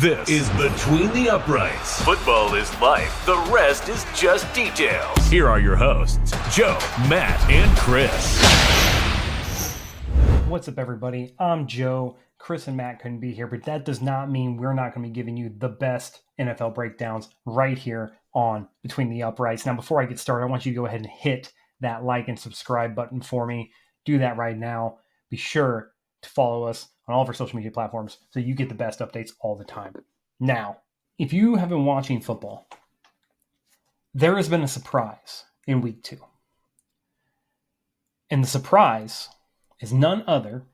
This is Between the Uprights. Football is life. The rest is just details. Here are your hosts, Joe, Matt, and Chris. What's up, everybody? I'm Joe. Chris and Matt couldn't be here, but that does not mean we're not going to be giving you the best NFL breakdowns right here on Between the Uprights. Now, before I get started, I want you to go ahead and hit that like and subscribe button for me. Do that right now. Be sure to follow us on all of our social media platforms so you get the best updates all the time. Now, if you have been watching football, there has been a surprise in week 2. And the surprise is none other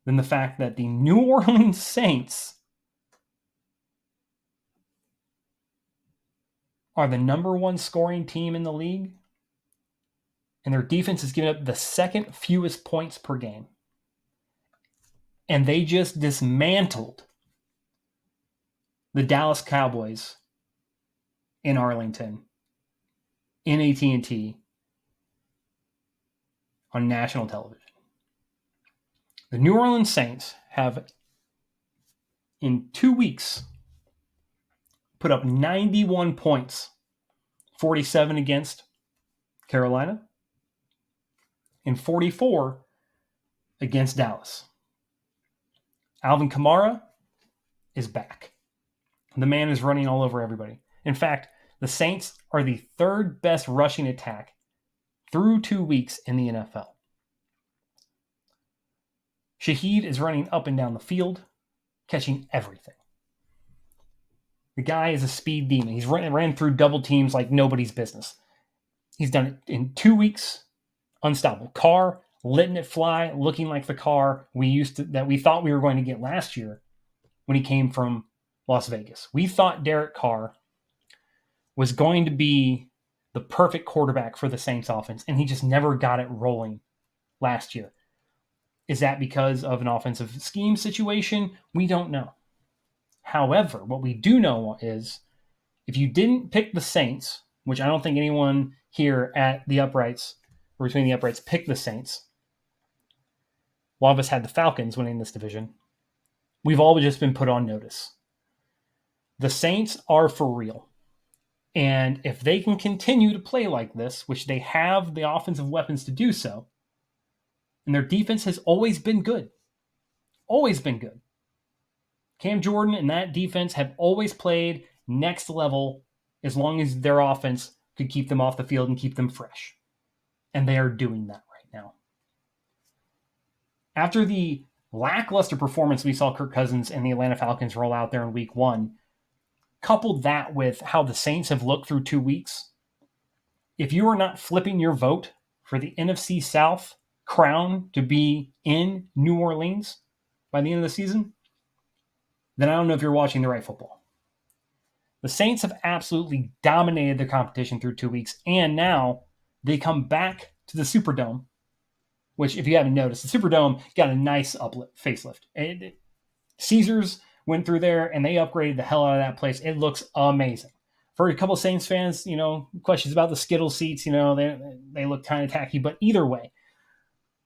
than the fact that the New Orleans Saints are the number 1 scoring team in the league, and their defense is giving up the second fewest points per game. And they just dismantled the Dallas Cowboys in Arlington, in AT&T, on national television. The New Orleans Saints have, in 2 weeks, put up 91 points, 47 against Carolina, and 44 against Dallas. Alvin Kamara is back. The man is running all over everybody. In fact, the Saints are the 3rd best rushing attack through 2 weeks in the NFL. Shaheed is running up and down the field, catching everything. The guy is a speed demon. He's ran through double teams like nobody's business. He's done it in 2 weeks. Unstoppable. Carr, letting it fly, looking like the Carr that we thought we were going to get last year when he came from Las Vegas. We thought Derek Carr was going to be the perfect quarterback for the Saints offense, and he just never got it rolling last year. Is that because of an offensive scheme situation? We don't know. However, what we do know is if you didn't pick the Saints, which I don't think anyone here at the Uprights or Between the Uprights picked the Saints, a lot of us had the Falcons winning this division. We've all just been put on notice. The Saints are for real. And if they can continue to play like this, which they have the offensive weapons to do so, and their defense has always been good. Always been good. Cam Jordan and that defense have always played next level as long as their offense could keep them off the field and keep them fresh. And they are doing that right now. After the lackluster performance we saw Kirk Cousins and the Atlanta Falcons roll out there in week 1, coupled that with how the Saints have looked through 2 weeks, if you are not flipping your vote for the NFC South crown to be in New Orleans by the end of the season, then I don't know if you're watching the right football. The Saints have absolutely dominated the competition through 2 weeks, and now they come back to the Superdome, which, if you haven't noticed, the Superdome got a nice facelift. Caesars went through there, and they upgraded the hell out of that place. It looks amazing. For a couple of Saints fans, questions about the Skittle seats, they look kind of tacky, but either way,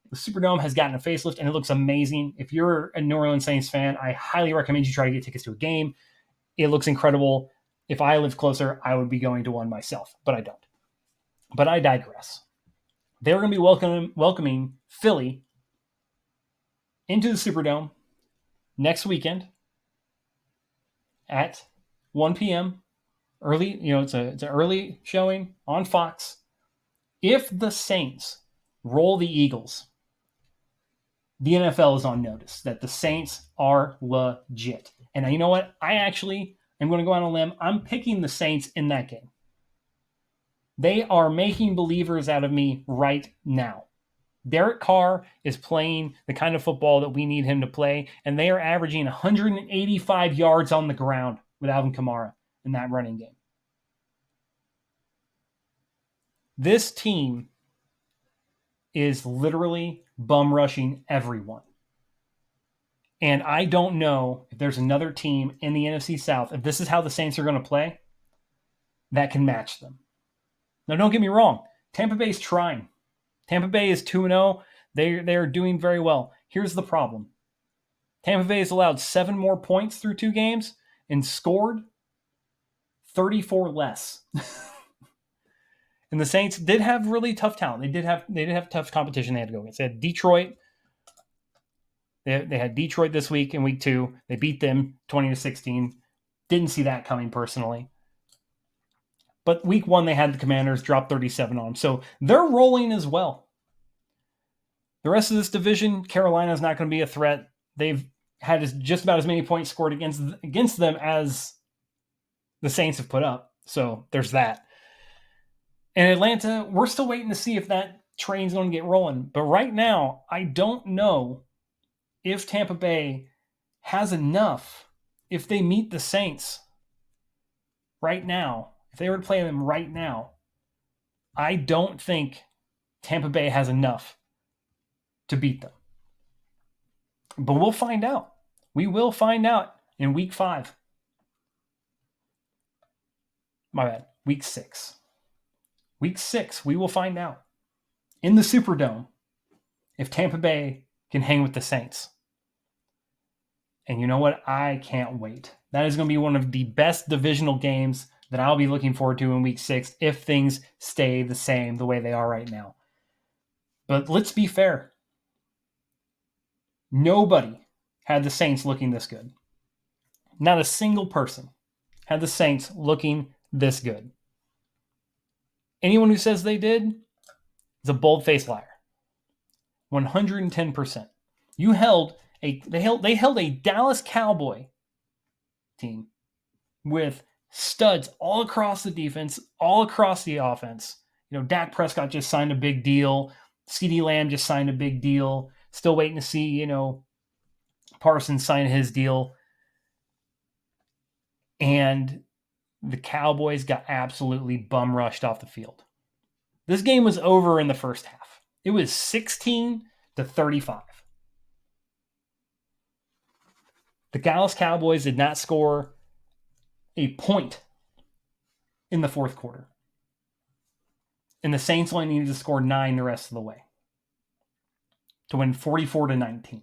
the Superdome has gotten a facelift, and it looks amazing. If you're a New Orleans Saints fan, I highly recommend you try to get tickets to a game. It looks incredible. If I lived closer, I would be going to one myself, but I don't. But I digress. They're going to be welcoming Philly into the Superdome next weekend at 1 p.m. Early, it's an early showing on Fox. If the Saints roll the Eagles, the NFL is on notice that the Saints are legit. And you know what? I actually am going to go on a limb. I'm picking the Saints in that game. They are making believers out of me right now. Derek Carr is playing the kind of football that we need him to play, and they are averaging 185 yards on the ground with Alvin Kamara in that running game. This team is literally bum rushing everyone. And I don't know if there's another team in the NFC South, if this is how the Saints are going to play, that can match them. Now, don't get me wrong. Tampa Bay is trying. Tampa Bay is 2-0. They're doing very well. Here's the problem. Tampa Bay has allowed 7 more points through 2 games and scored 34 less. And the Saints did have really tough talent. They did have tough competition they had to go against. They had Detroit. They had Detroit this week in week 2. They beat them 20-16. Didn't see that coming personally. But week 1, they had the Commanders drop 37 on them. So they're rolling as well. The rest of this division, Carolina is not going to be a threat. They've had just about as many points scored against them as the Saints have put up. So there's that. And Atlanta, we're still waiting to see if that train's going to get rolling. But right now, I don't know if Tampa Bay has enough, if they meet the Saints right now, if they were to play them right now, I don't think Tampa Bay has enough to beat them. But we'll find out. We will find out in week 5. My bad. Week 6. Week 6, we will find out in the Superdome if Tampa Bay can hang with the Saints. And you know what? I can't wait. That is going to be one of the best divisional games that I'll be looking forward to in week 6 if things stay the same the way they are right now. But let's be fair. Nobody had the Saints looking this good. Not a single person had the Saints looking this good. Anyone who says they did is a bold-faced liar. 110%. They held a Dallas Cowboy team with studs all across the defense, all across the offense. You know, Dak Prescott just signed a big deal. CeeDee Lamb just signed a big deal. Still waiting to see, Parsons sign his deal. And the Cowboys got absolutely bum rushed off the field. This game was over in the first half. It was 16-35. The Dallas Cowboys did not score a point in the fourth quarter. And the Saints only needed to score 9 the rest of the way to win 44-19.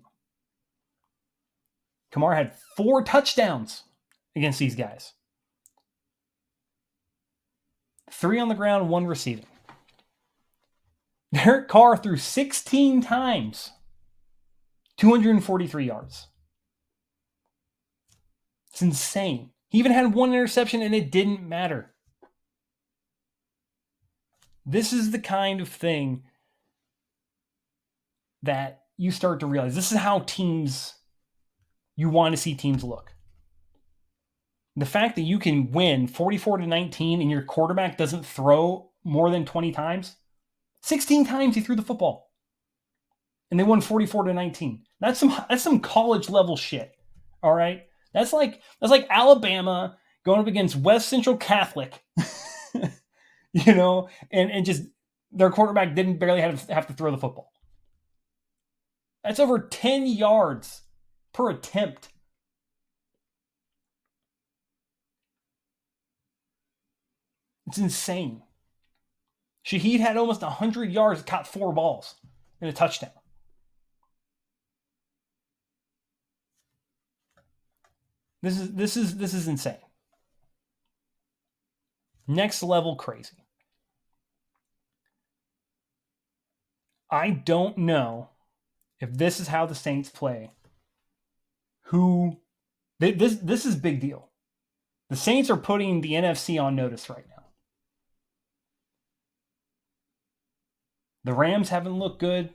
Kamara had 4 touchdowns against these guys. 3 on the ground, 1 receiving. Derek Carr threw 16 times, 243 yards. It's insane. He even had 1 interception and it didn't matter. This is the kind of thing that you start to realize. This is how you want to see teams look. The fact that you can win 44-19 and your quarterback doesn't throw more than 20 times. 16 times he threw the football. And they won 44-19. That's some college level shit. All right? That's like Alabama going up against West Central Catholic. And just their quarterback didn't barely have to throw the football. That's over 10 yards per attempt. It's insane. Shaheed had almost 100 yards, caught 4 balls and a touchdown. This is insane. Next level crazy. I don't know if this is how the Saints play. This is big deal. The Saints are putting the NFC on notice right now. The Rams haven't looked good.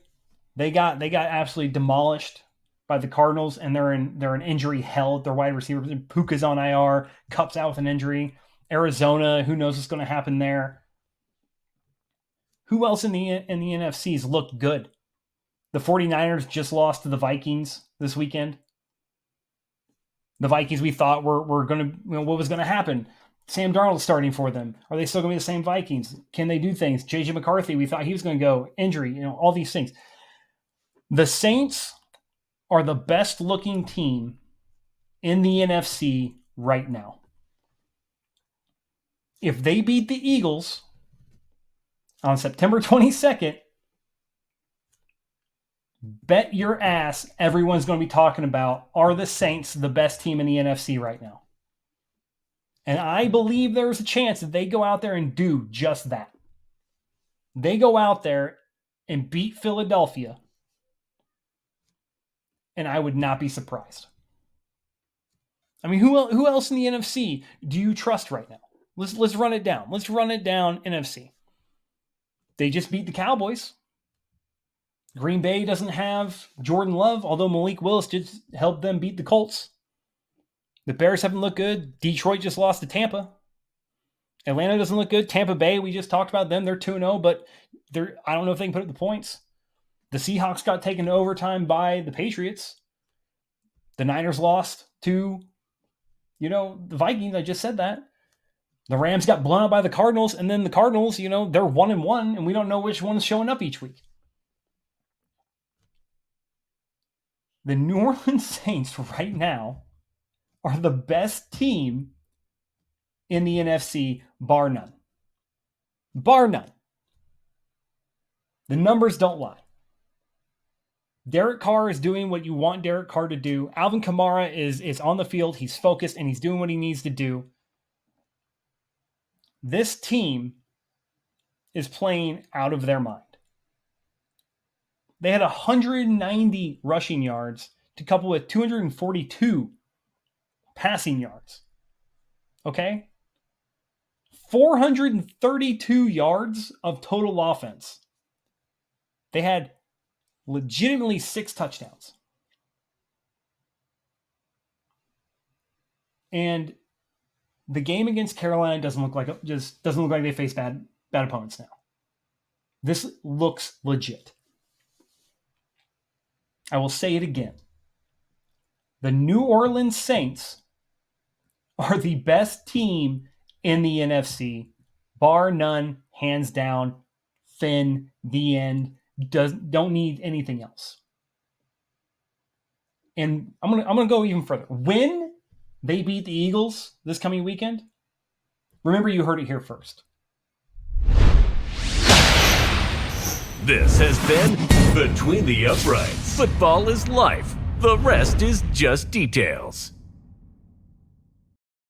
They got absolutely demolished by the Cardinals, and they're in injury hell at their wide receivers. Puka's on IR, Kupp's out with an injury. Arizona, who knows what's going to happen there? Who else in the NFC's looked good? The 49ers just lost to the Vikings this weekend. The Vikings we thought were going to, what was going to happen? Sam Darnold starting for them. Are they still going to be the same Vikings? Can they do things? JJ McCarthy, we thought he was going to go. Injury, all these things. The Saints are the best looking team in the NFC right now. If they beat the Eagles on September 22nd, Bet your ass everyone's going to be talking about, are the Saints the best team in the NFC right now? And I believe there's a chance that they go out there and do just that. They go out there and beat Philadelphia, and I would not be surprised. I mean, who else in the NFC do you trust right now? Let's run it down. Let's run it down, NFC. They just beat the Cowboys. Green Bay doesn't have Jordan Love, although Malik Willis did help them beat the Colts. The Bears haven't looked good. Detroit just lost to Tampa. Atlanta doesn't look good. Tampa Bay, we just talked about them. They're 2-0, but I don't know if they can put up the points. The Seahawks got taken to overtime by the Patriots. The Niners lost to, the Vikings. I just said that. The Rams got blown out by the Cardinals, and then the Cardinals, they're 1-1, and we don't know which one's showing up each week. The New Orleans Saints right now are the best team in the NFC, bar none. Bar none. The numbers don't lie. Derek Carr is doing what you want Derek Carr to do. Alvin Kamara is on the field. He's focused, and he's doing what he needs to do. This team is playing out of their mind. They had 190 rushing yards to couple with 242 passing yards. Okay? 432 yards of total offense. They had legitimately 6 touchdowns. And the game against Carolina doesn't look like they face bad opponents now. This looks legit. I will say it again. The New Orleans Saints are the best team in the NFC, bar none, hands down, thin, the end. Don't need anything else. And I'm gonna go even further. When they beat the Eagles this coming weekend, remember, you heard it here first. This has been Between the Uprights. Football is life. The rest is just details.